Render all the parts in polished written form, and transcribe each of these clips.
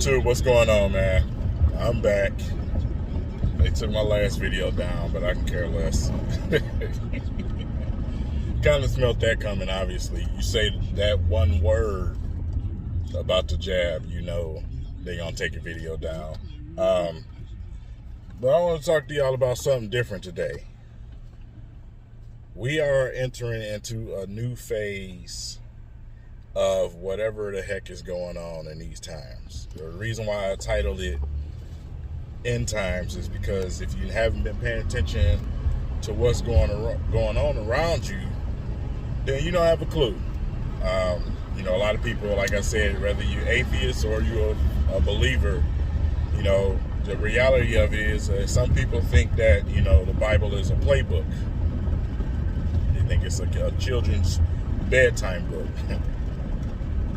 YouTube, what's going on, man? I'm back. They took my last video down, but I can care less. Kind of smelt that coming, obviously. You say that one word about the jab, you know they're going to take your video down. But I want to talk to y'all about something different today. We are entering into a new phase of whatever the heck is going on in these times. The reason why I titled it End Times is because if you haven't been paying attention to what's going on around you, then you don't have a clue. You know, a lot of people, like I said, whether you're atheist or you're a believer, you know, the reality of it is some people think that, you know, the Bible is a playbook. They think it's a children's bedtime book.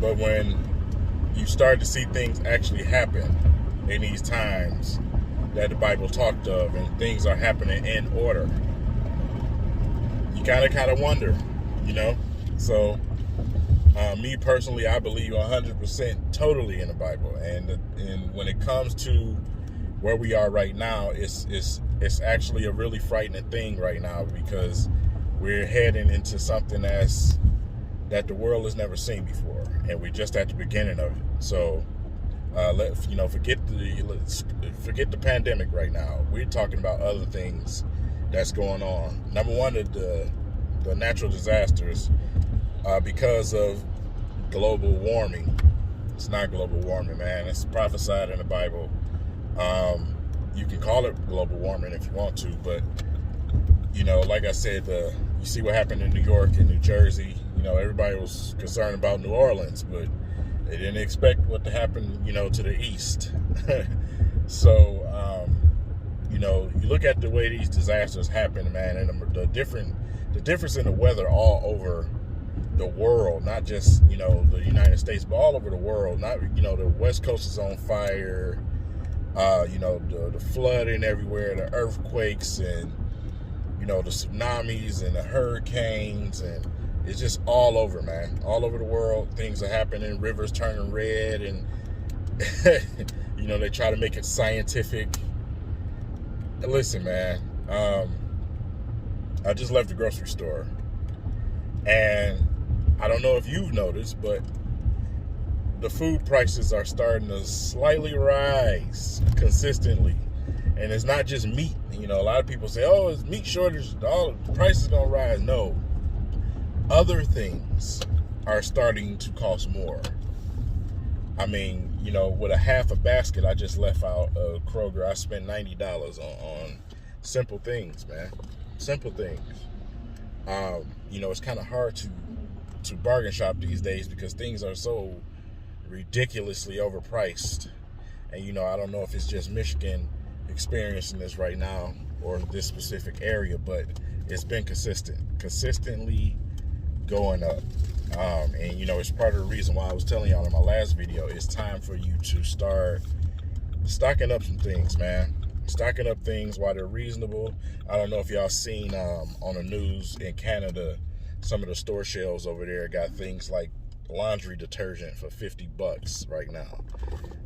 But when you start to see things actually happen in these times that the Bible talked of, and things are happening in order, you kind of wonder, you know. So me personally, I believe 100% totally in the Bible, and when it comes to where we are right now, it's actually a really frightening thing right now, because we're heading into something that the world has never seen before, and we're just at the beginning of it. So forget the pandemic right now. We're talking about other things that's going on. Number one, the natural disasters because of global warming. It's not global warming, man. It's prophesied in the Bible. You can call it global warming if you want to, but you know, like I said, you see what happened in New York and New Jersey. You know, everybody was concerned about New Orleans, but they didn't expect what to happen, you know, to the east. So, you know, you look at the way these disasters happen, man, and the difference in the weather all over the world, not just, you know, the United States, but all over the world. Not, you know, the West Coast is on fire. You know, the flooding everywhere, the earthquakes, and you know, the tsunamis and the hurricanes, and it's just all over, man. All over the world, things are happening. Rivers turning red, and you know, they try to make it scientific. Listen, man, I just left the grocery store, and I don't know if you've noticed, but the food prices are starting to slightly rise consistently. And it's not just meat. You know, a lot of people say, oh, it's meat shortage, all the prices don't rise. No. Other things are starting to cost more. I mean, you know, with a half a basket I just left out of Kroger, I spent $90 on simple things, man. Simple things. You know, it's kind of hard to bargain shop these days because things are so ridiculously overpriced. And, you know, I don't know if it's just Michigan experiencing this right now or this specific area, but it's been consistently going up. And, you know, it's part of the reason why I was telling y'all in my last video, it's time for you to start stocking up some things, man. Stocking up things while they're reasonable. I don't know if y'all seen on the news in Canada, some of the store shelves over there got things like laundry detergent for $50 right now.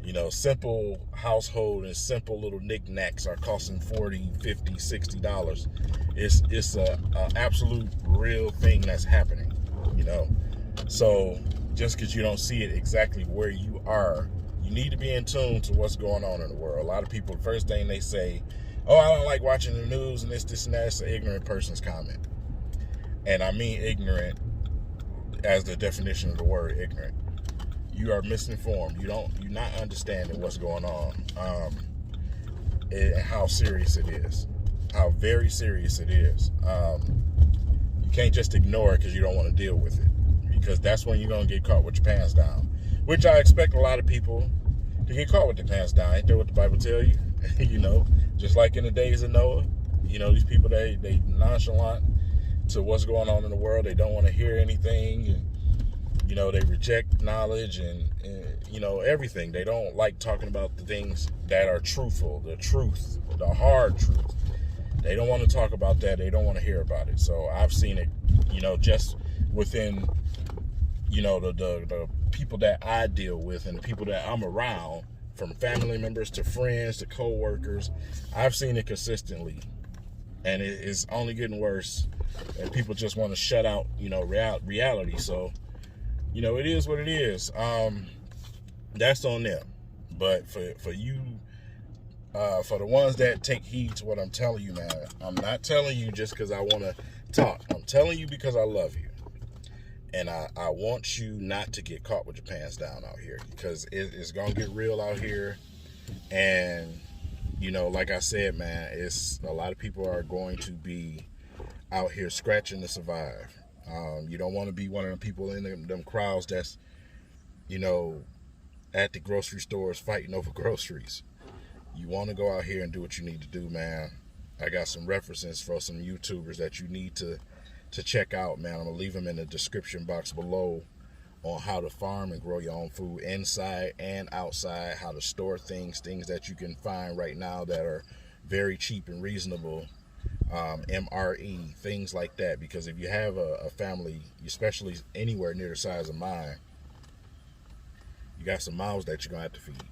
You know, simple household and simple little knickknacks are costing $40, $50, $60. It's a absolute real thing that's happening, you know. So just because you don't see it exactly where you are, you need to be in tune to what's going on in the world. A lot of people, the first thing they say, oh, I don't like watching the news and this and that. It's an ignorant person's comment. And I mean ignorant as the definition of the word ignorant. You are misinformed. You're not understanding what's going on, and how serious it is, how very serious it is. You can't just ignore it because you don't want to deal with it, because that's when you're gonna get caught with your pants down. Which I expect a lot of people to get caught with their pants down. Ain't that what the Bible tell you? Just like in the days of Noah. These people they nonchalant to what's going on in the world. They don't want to hear anything, and they reject knowledge and everything. They don't like talking about the things that are truthful, the truth, the hard truth. They don't want to talk about that. They don't want to hear about it. So I've seen it, just within, the people that I deal with and the people that I'm around, from family members to friends to co-workers. I've seen it consistently, and it is only getting worse. And people just want to shut out, reality. So, it is what it is. That's on them. But for you, for the ones that take heed to what I'm telling you, man, I'm not telling you just because I want to talk. I'm telling you because I love you. And I want you not to get caught with your pants down out here, because it's going to get real out here. And, like I said, man, it's a lot of people are going to be out here scratching to survive. You don't want to be one of the people in them crowds that's, at the grocery stores fighting over groceries. You want to go out here and do what you need to do, man. I got some references for some YouTubers that you need to check out, man. I'm going to leave them in the description box below on how to farm and grow your own food inside and outside, how to store things that you can find right now that are very cheap and reasonable, MRE, things like that. Because if you have a family, especially anywhere near the size of mine, you got some mouths that you're going to have to feed.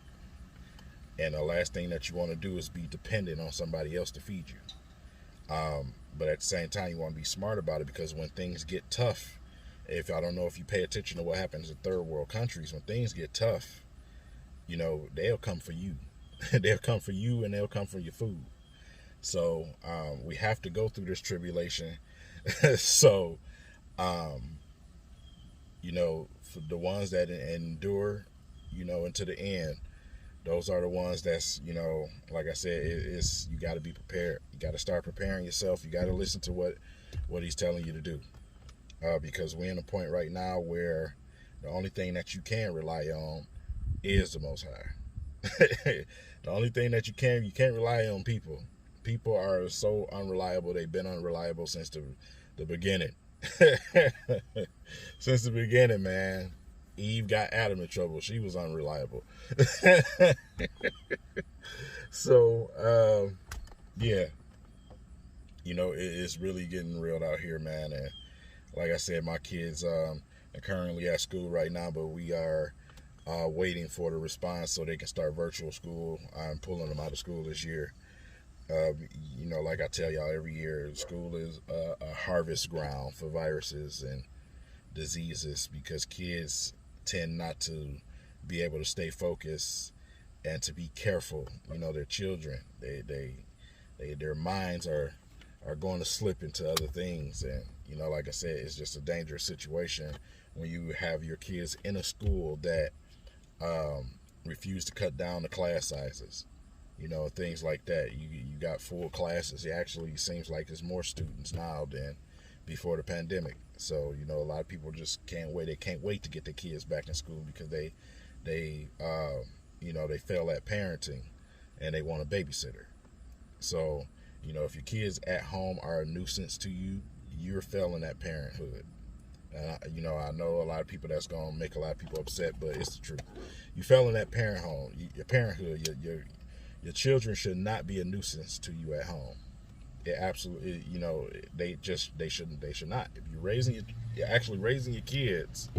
And the last thing that you want to do is be dependent on somebody else to feed you. But at the same time, you want to be smart about it, because when things get tough, I don't know if you pay attention to what happens in third world countries, when things get tough, they'll come for you. They'll come for you, and they'll come for your food. So we have to go through this tribulation. So, for the ones that endure, until the end, those are the ones that's, like I said, it's you got to be prepared. You got to start preparing yourself. You got to listen to what he's telling you to do. Because we're in a point right now where the only thing that you can rely on is the Most High. The only thing that you can't rely on people. People are so unreliable. They've been unreliable since the beginning. Since the beginning, man. Eve got Adam in trouble. She was unreliable. So, yeah. It's really getting real out here, man. And like I said, my kids are currently at school right now, but we are waiting for the response so they can start virtual school. I'm pulling them out of school this year. Like I tell y'all every year, school is a harvest ground for viruses and diseases, because kids tend not to be able to stay focused and to be careful. They're children. Their minds are going to slip into other things. And, like I said, it's just a dangerous situation when you have your kids in a school that refuse to cut down the class sizes. Things like that. You got full classes. It actually seems like there's more students now than before the pandemic. So, a lot of people just can't wait. They can't wait to get their kids back in school, because they fail at parenting and they want a babysitter. So, if your kids at home are a nuisance to you, you're failing at parenthood. And I know a lot of people, that's going to make a lot of people upset, but it's the truth. You're failing at your parenthood. Your children should not be a nuisance to you at home. It absolutely, they should not. If you're actually raising your kids,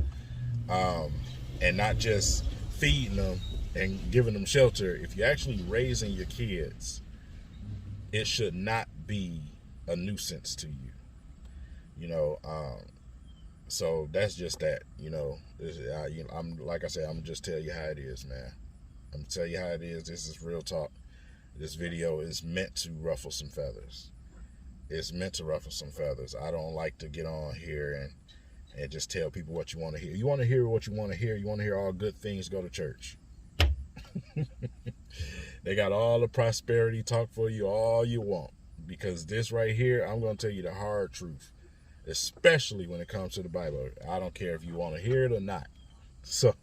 and not just feeding them and giving them shelter. If you're actually raising your kids, it should not be a nuisance to you. So that's just that. I'm like I said, I'm just tell you how it is, man. I'm gonna tell you how it is. This is real talk. This video is meant to ruffle some feathers. It's meant to ruffle some feathers. I don't like to get on here and just tell people what you want to hear. You want to hear what you want to hear. You want to hear all good things, go to church. They got all the prosperity talk for you all you want. Because this right here, I'm going to tell you the hard truth. Especially when it comes to the Bible. I don't care if you want to hear it or not. So,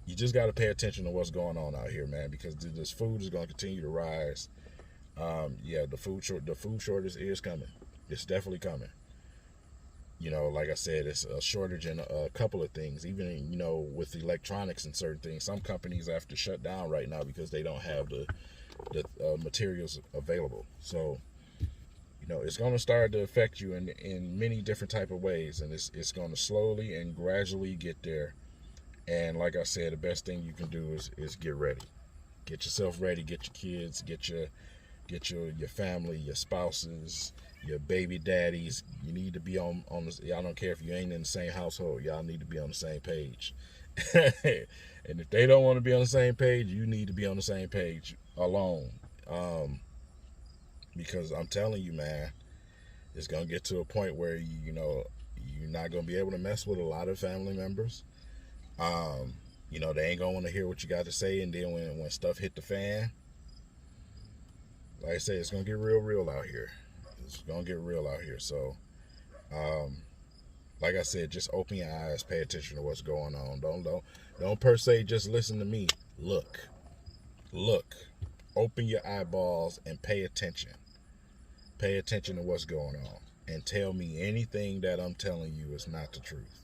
you just got to pay attention to what's going on out here, man. Because this food is going to continue to rise. Yeah, the food shortage is coming. It's definitely coming. You know, like I said, it's a shortage in a couple of things. Even, you know, with electronics and certain things, some companies have to shut down right now because they don't have the materials available. So, you know, it's going to start to affect you in many different type of ways, and it's going to slowly and gradually get there. And like I said, the best thing you can do is get ready. Get yourself ready. Get your kids. Get your family, your spouses, your baby daddies. You need to be on this. Y'all don't care if you ain't in the same household. Y'all need to be on the same page. And if they don't want to be on the same page, you need to be on the same page alone. Because I'm telling you, man, it's gonna get to a point where you know you're not gonna be able to mess with a lot of family members. You know, they ain't gonna want to hear what you got to say, and then when stuff hit the fan, like I said, it's gonna get real out here. It's gonna get real out here. So, like I said, just open your eyes, pay attention to what's going on. Don't per se just listen to me. Look, open your eyeballs and pay attention. Pay attention to what's going on, and tell me anything that I'm telling you is not the truth.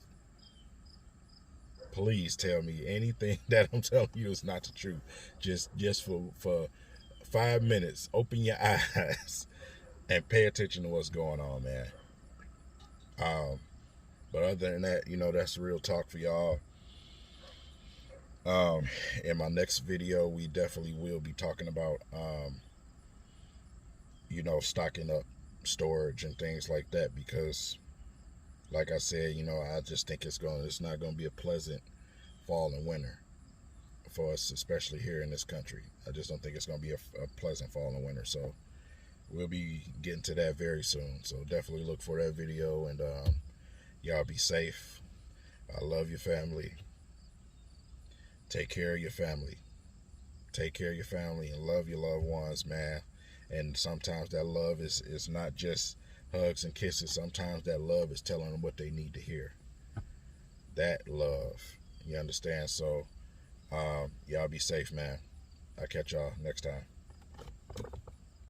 Please tell me anything that I'm telling you is not the truth. Just for 5 minutes, open your eyes and pay attention to what's going on, man. But other than that, you know, that's real talk for y'all. In my next video, we definitely will be talking about, you know, stocking up storage and things like that, because like I said, you know, I just think it's not going to be a pleasant fall and winter for us, especially here in this country. I just don't think it's going to be a pleasant fall and winter. So we'll be getting to that very soon. So definitely look for that video, and y'all be safe. I love your family. Take care of your family. Take care of your family and love your loved ones, man. And sometimes that love is not just hugs and kisses. Sometimes that love is telling them what they need to hear. That love. You understand? So, y'all be safe, man. I'll catch y'all next time.